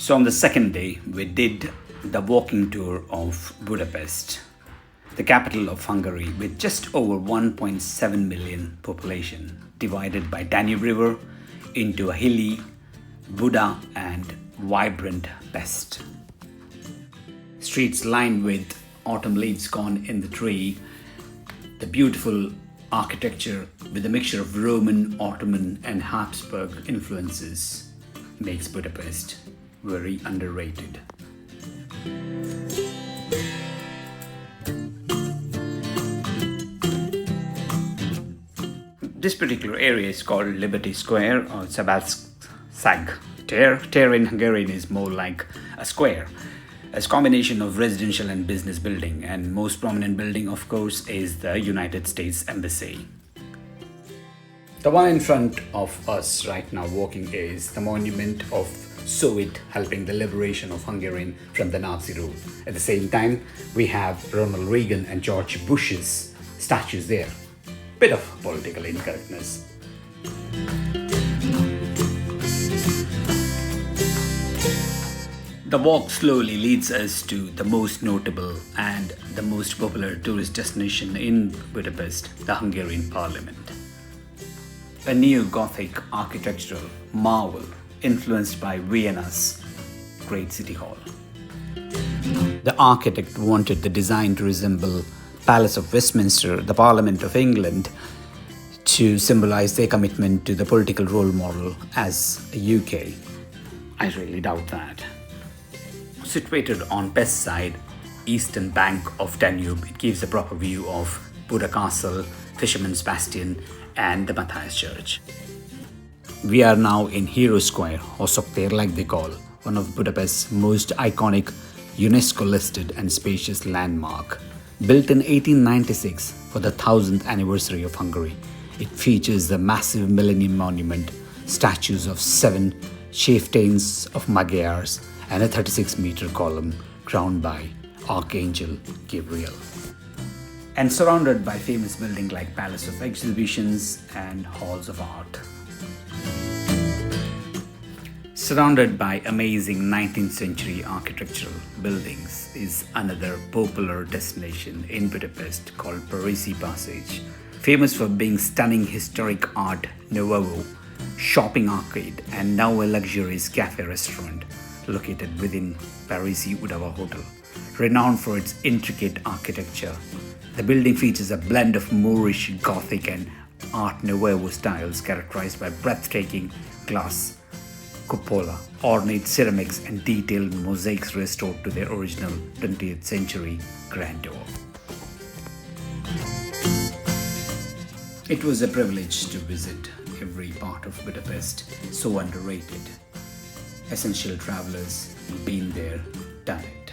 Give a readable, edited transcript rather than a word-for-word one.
So on the second day, we did the walking tour of Budapest, the capital of Hungary, with just over 1.7 million population, divided by Danube River into a hilly Buda and vibrant Pest. Streets lined with autumn leaves gone in the tree, the beautiful architecture with a mixture of Roman, Ottoman and Habsburg influences makes Budapest very underrated. This particular area is called Liberty Square or Szabadság tér. Tér in Hungarian is more like a square. It's a combination of residential and business building, and most prominent building, of course, is the United States Embassy. The one in front of us right now walking is the monument of Soviet helping the liberation of Hungary from the Nazi rule. At the same time, we have Ronald Reagan and George Bush's statues there. Bit of political incorrectness. The walk slowly leads us to the most notable and the most popular tourist destination in Budapest, the Hungarian Parliament. A neo-Gothic architectural marvel influenced by Vienna's Great City Hall. The architect wanted the design to resemble Palace of Westminster, the Parliament of England, to symbolize their commitment to the political role model as a UK. I really doubt that. Situated on Pest side, eastern bank of Danube, it gives a proper view of Buda Castle, Fisherman's Bastion and the Matthias Church. We are now in Hero Square, or Soktér like they call, one of Budapest's most iconic UNESCO listed and spacious landmark. Built in 1896 for the 1000th anniversary of Hungary, it features the massive Millennium Monument, statues of 7 chieftains of Magyars, and a 36-meter column crowned by Archangel Gabriel. And surrounded by famous buildings like Palace of Exhibitions and Halls of Art. Surrounded by amazing 19th century architectural buildings is another popular destination in Budapest called Parisi Passage, famous for being stunning historic art nouveau, shopping arcade and now a luxurious cafe restaurant located within Parisi Udava Hotel. Renowned for its intricate architecture, the building features a blend of Moorish, Gothic and Art Nouveau styles characterized by breathtaking glass cupola, ornate ceramics and detailed mosaics restored to their original 20th century grandeur. It was a privilege to visit every part of Budapest, so underrated. Essential travelers, been there, done it.